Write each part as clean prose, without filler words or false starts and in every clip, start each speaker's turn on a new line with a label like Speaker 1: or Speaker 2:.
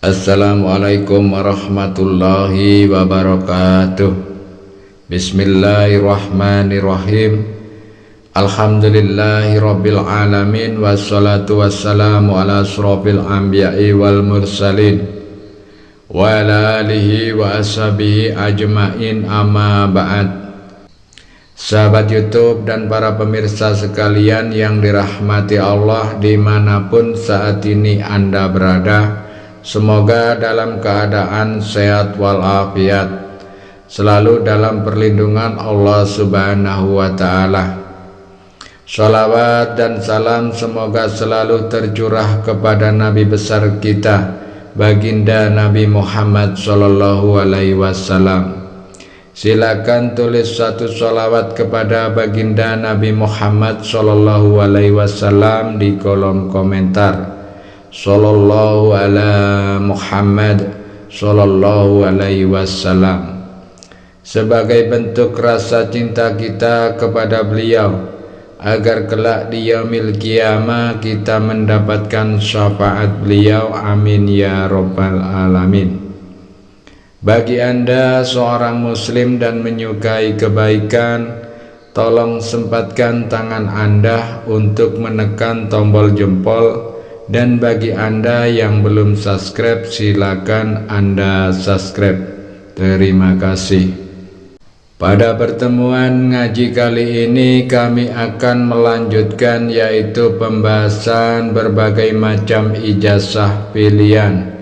Speaker 1: Assalamualaikum warahmatullahi wabarakatuh. Bismillahirrahmanirrahim. Alhamdulillahi rabbil alamin. Wassalatu wassalamu ala asrofil anbiya'i wal mursalin wa ala alihi wa ashabihi ajmain, amma ba'd. Sahabat YouTube dan para pemirsa sekalian yang dirahmati Allah dimanapun saat ini Anda berada, semoga dalam keadaan sehat walafiat, selalu dalam perlindungan Allah Subhanahu wa Ta'ala. Sholawat dan salam semoga selalu tercurah kepada Nabi besar kita, baginda Nabi Muhammad Sallallahu Alaihi Wasallam. Silakan tulis satu sholawat kepada baginda Nabi Muhammad Sallallahu Alaihi Wasallam di kolom komentar. Sallallahu ala Muhammad Sallallahu alaihi wasallam, sebagai bentuk rasa cinta kita kepada beliau, agar kelak di yaumil qiyamah kita mendapatkan syafaat beliau. Amin ya rabbal alamin. Bagi Anda seorang muslim dan menyukai kebaikan, tolong sempatkan tangan Anda untuk menekan tombol jempol. Dan bagi Anda yang belum subscribe, silakan Anda subscribe. Terima kasih. Pada pertemuan ngaji kali ini kami akan melanjutkan, yaitu pembahasan berbagai macam ijazah pilihan.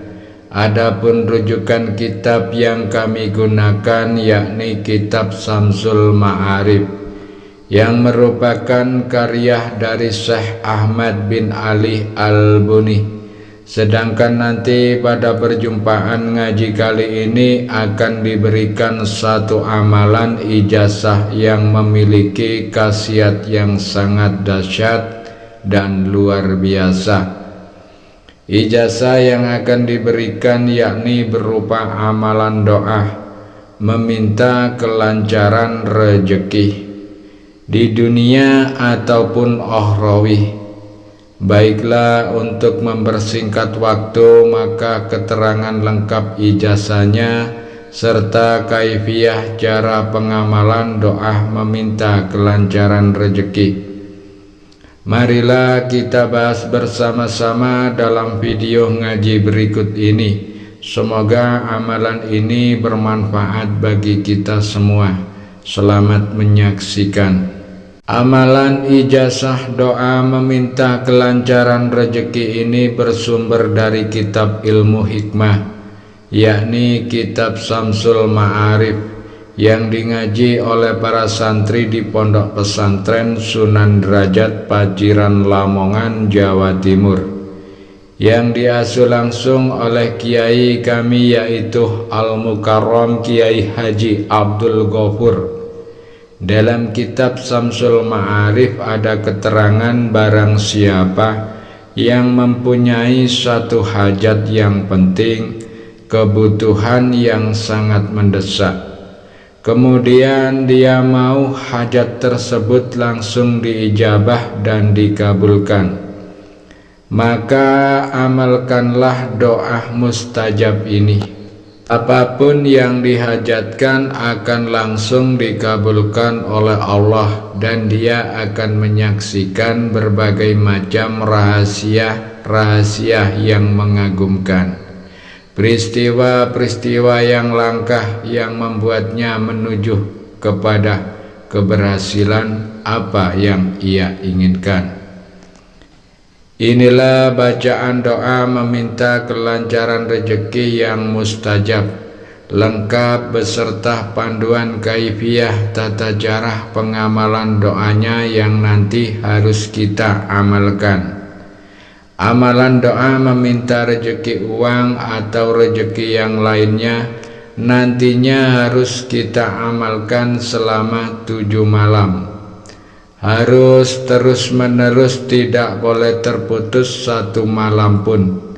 Speaker 1: Adapun rujukan kitab yang kami gunakan yakni kitab Syamsul Ma'arif, yang merupakan karya dari Syekh Ahmad bin Ali Al-Buni. Sedangkan nanti pada perjumpaan ngaji kali ini akan diberikan satu amalan ijazah yang memiliki khasiat yang sangat dahsyat dan luar biasa. Ijazah yang akan diberikan yakni berupa amalan doa meminta kelancaran rezeki di dunia ataupun ukhrawi. Baiklah, untuk mempersingkat waktu, maka keterangan lengkap ijazahnya serta kaifiyah cara pengamalan doa meminta kelancaran rezeki, marilah kita bahas bersama-sama dalam video ngaji berikut ini. Semoga amalan ini bermanfaat bagi kita semua. Selamat menyaksikan. Amalan ijazah doa meminta kelancaran rezeki ini bersumber dari kitab ilmu hikmah, yakni kitab Syamsul Ma'arif, yang dingaji oleh para santri di Pondok Pesantren Sunan Derajat, Paciran, Lamongan, Jawa Timur, yang diasuh langsung oleh kiai kami, yaitu Al-Mukarram Kiai Haji Abdul Ghafur. Dalam kitab Syamsul Ma'arif ada keterangan barang siapa yang mempunyai satu hajat yang penting, kebutuhan yang sangat mendesak, kemudian dia mau hajat tersebut langsung diijabah dan dikabulkan, maka amalkanlah doa mustajab ini. Apapun yang dihajatkan akan langsung dikabulkan oleh Allah, dan dia akan menyaksikan berbagai macam rahasia-rahasia yang mengagumkan, peristiwa-peristiwa yang langka yang membuatnya menuju kepada keberhasilan apa yang ia inginkan. Inilah bacaan doa meminta kelancaran rezeki yang mustajab, lengkap beserta panduan kaifiyah tata cara pengamalan doanya yang nanti harus kita amalkan. Amalan doa meminta rezeki uang atau rezeki yang lainnya nantinya harus kita amalkan selama 7 malam. Harus terus-menerus, tidak boleh terputus satu malam pun.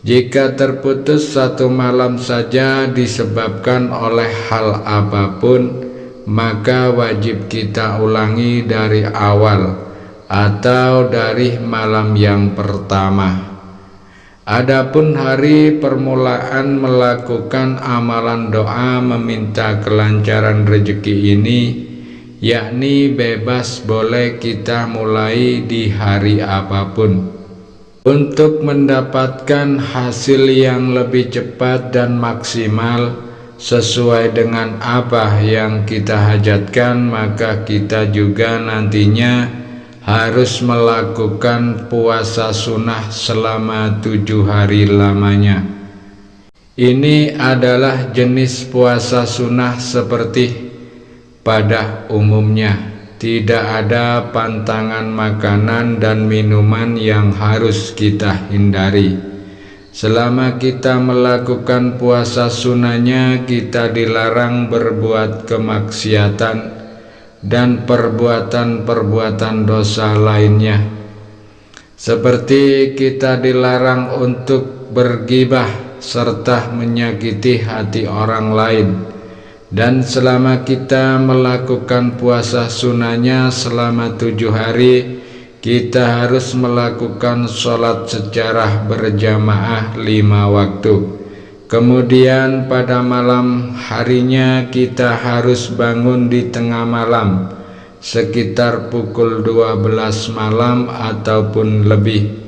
Speaker 1: Jika terputus satu malam saja disebabkan oleh hal apapun, maka wajib kita ulangi dari awal atau dari malam yang pertama. Adapun hari permulaan melakukan amalan doa meminta kelancaran rezeki ini, yakni bebas boleh kita mulai di hari apapun. Untuk mendapatkan hasil yang lebih cepat dan maksimal sesuai dengan apa yang kita hajatkan, maka kita juga nantinya harus melakukan puasa sunnah selama 7 hari lamanya. Ini adalah jenis puasa sunnah seperti pada umumnya, tidak ada pantangan makanan dan minuman yang harus kita hindari. Selama kita melakukan puasa sunnahnya, kita dilarang berbuat kemaksiatan dan perbuatan-perbuatan dosa lainnya, seperti kita dilarang untuk bergibah serta menyakiti hati orang lain. Dan selama kita melakukan puasa sunnahnya selama 7 hari, kita harus melakukan sholat secara berjamaah 5 waktu. Kemudian pada malam harinya kita harus bangun di tengah malam, sekitar pukul 12 malam ataupun lebih.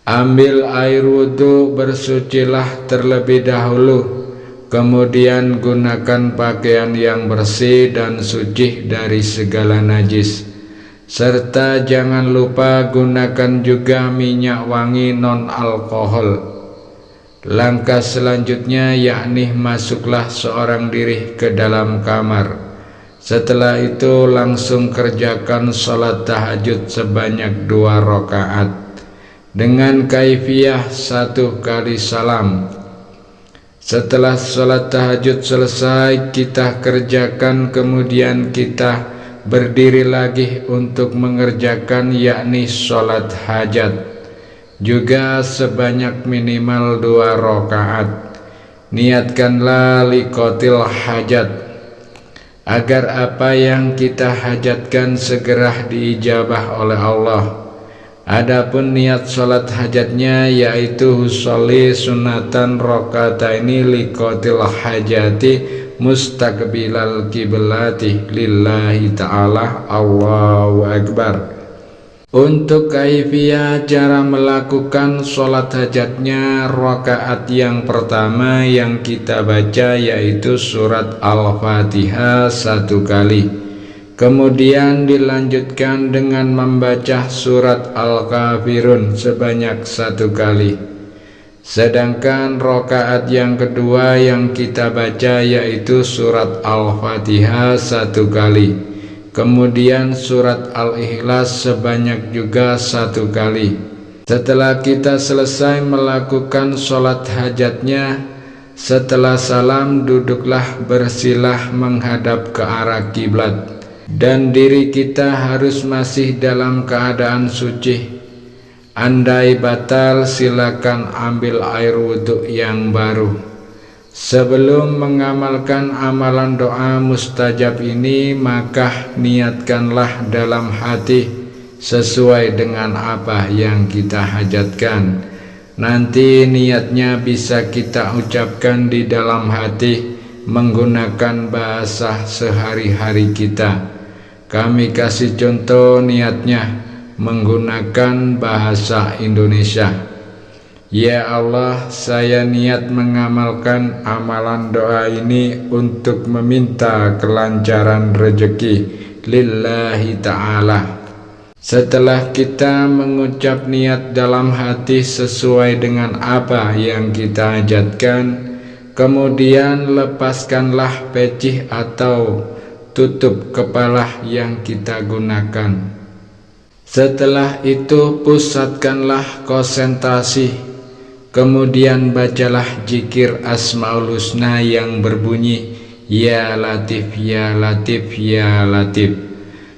Speaker 1: Ambil air wudhu, bersucilah terlebih dahulu, kemudian gunakan pakaian yang bersih dan suci dari segala najis. Serta jangan lupa gunakan juga minyak wangi non-alkohol. Langkah selanjutnya yakni masuklah seorang diri ke dalam kamar. Setelah itu langsung kerjakan sholat tahajud sebanyak 2 rakaat dengan kaifiyah 1 kali salam. Setelah sholat tahajud selesai kita kerjakan, kemudian kita berdiri lagi untuk mengerjakan yakni sholat hajat, juga sebanyak minimal 2 rakaat. Niatkanlah liqatil hajat, agar apa yang kita hajatkan segera diijabah oleh Allah. Adapun niat sholat hajatnya yaitu sholli sunatan rakaataini liqatil hajati mustaqbilal kiblati lillahi ta'ala. Allahu Akbar. Untuk kaifiyah cara melakukan sholat hajatnya, rakaat yang pertama yang kita baca yaitu surat Al-Fatihah 1 kali. Kemudian dilanjutkan dengan membaca surat Al-Kafirun sebanyak 1 kali. Sedangkan rakaat yang kedua yang kita baca yaitu surat Al-Fatihah 1 kali. Kemudian surat Al-Ikhlas sebanyak juga 1 kali. Setelah kita selesai melakukan sholat hajatnya, setelah salam duduklah bersilah menghadap ke arah kiblat, dan diri kita harus masih dalam keadaan suci. Andai batal silakan ambil air wudhu yang baru. Sebelum mengamalkan amalan doa mustajab ini, maka niatkanlah dalam hati sesuai dengan apa yang kita hajatkan. Nanti niatnya bisa kita ucapkan di dalam hati menggunakan bahasa sehari-hari kita. Kami kasih contoh niatnya menggunakan bahasa Indonesia. Ya Allah, saya niat mengamalkan amalan doa ini untuk meminta kelancaran rezeki lillahi ta'ala. Setelah kita mengucap niat dalam hati sesuai dengan apa yang kita hajatkan, kemudian lepaskanlah peci atau tutup kepala yang kita gunakan. Setelah itu pusatkanlah konsentrasi. Kemudian bacalah zikir Asmaul Husna yang berbunyi Ya Latif, Ya Latif, Ya Latif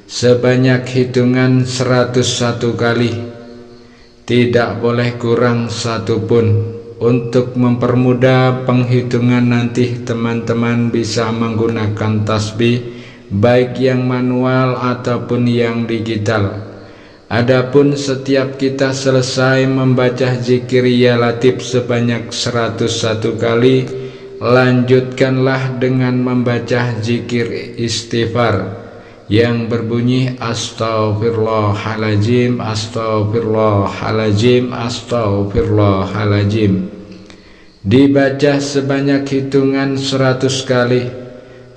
Speaker 1: sebanyak hitungan 101 kali. Tidak boleh kurang satupun. Untuk mempermudah penghitungan nanti teman-teman bisa menggunakan tasbih baik yang manual ataupun yang digital. Adapun setiap kita selesai membaca zikir ya latif sebanyak 101 kali, lanjutkanlah dengan membaca zikir istighfar yang berbunyi astaghfirullahaladzim, astaghfirullahaladzim, astaghfirullahaladzim. Dibaca sebanyak hitungan 100 kali.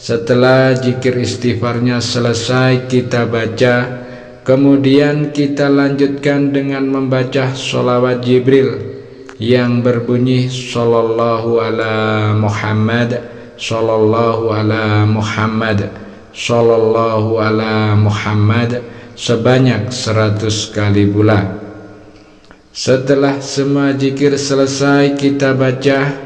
Speaker 1: Setelah zikir istighfarnya selesai kita baca, kemudian kita lanjutkan dengan membaca sholawat Jibril yang berbunyi sallallahu ala Muhammad, sallallahu ala Muhammad, sallallahu ala Muhammad sebanyak 100 kali pula. Setelah semua zikir selesai kita baca,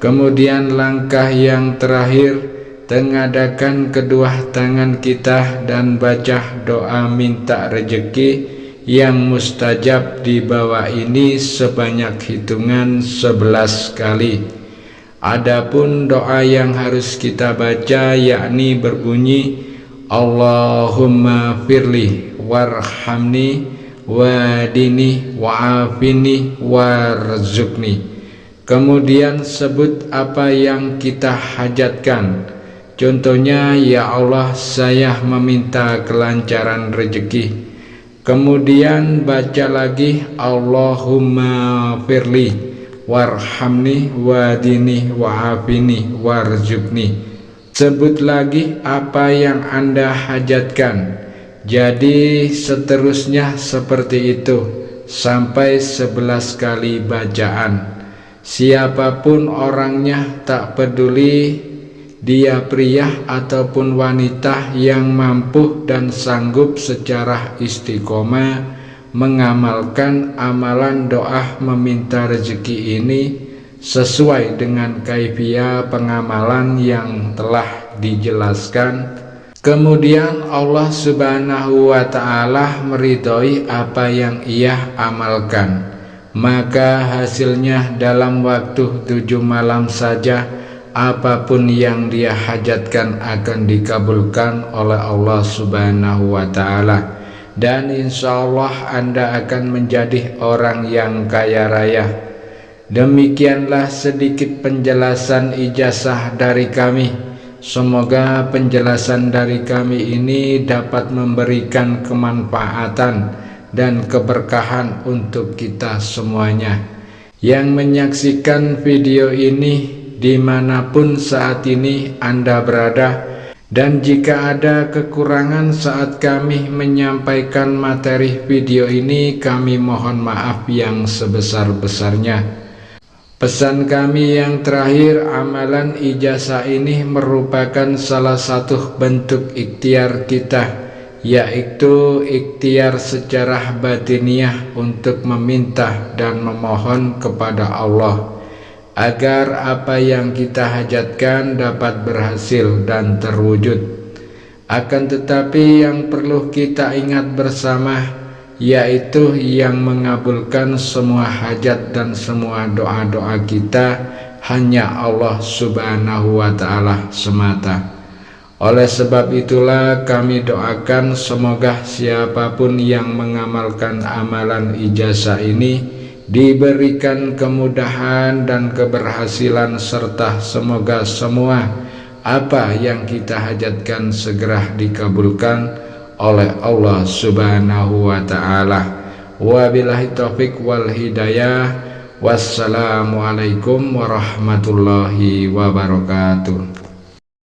Speaker 1: kemudian langkah yang terakhir, tengadakan kedua tangan kita dan baca doa minta rejeki yang mustajab di bawah ini sebanyak hitungan 11 kali. Adapun doa yang harus kita baca yakni berbunyi Allahumma firli warhamni wadini wa'afini warzuqni. Kemudian sebut apa yang kita hajatkan. Contohnya, ya Allah, saya meminta kelancaran rezeki. Kemudian baca lagi Allahumma firli warhamni wadini wa'afini warzuqni. Sebut lagi apa yang Anda hajatkan. Jadi seterusnya seperti itu sampai 11 kali bacaan. Siapapun orangnya, tak peduli dia pria ataupun wanita yang mampu dan sanggup secara istiqomah mengamalkan amalan doa meminta rezeki ini sesuai dengan kaifiah pengamalan yang telah dijelaskan. Kemudian Allah Subhanahu wa ta'ala meridhoi apa yang ia amalkan, maka hasilnya dalam waktu 7 malam saja apapun yang dia hajatkan akan dikabulkan oleh Allah Subhanahu wa ta'ala. Dan insya Allah Anda akan menjadi orang yang kaya raya. Demikianlah sedikit penjelasan ijazah dari kami. Semoga penjelasan dari kami ini dapat memberikan kemanfaatan dan keberkahan untuk kita semuanya. Yang menyaksikan video ini dimanapun saat ini Anda berada, dan jika ada kekurangan saat kami menyampaikan materi video ini, kami mohon maaf yang sebesar-besarnya. Pesan kami yang terakhir, amalan ijazah ini merupakan salah satu bentuk ikhtiar kita, yaitu ikhtiar secara batiniah untuk meminta dan memohon kepada Allah agar apa yang kita hajatkan dapat berhasil dan terwujud. Akan tetapi yang perlu kita ingat bersama, yaitu yang mengabulkan semua hajat dan semua doa-doa kita hanya Allah Subhanahu wa ta'ala semata. Oleh sebab itulah kami doakan semoga siapapun yang mengamalkan amalan ijazah ini diberikan kemudahan dan keberhasilan, serta semoga semua apa yang kita hajatkan segera dikabulkan oleh Allah Subhanahu wa ta'ala. Wabillahi taufiq wal hidayah. Wassalamualaikum warahmatullahi wabarakatuh.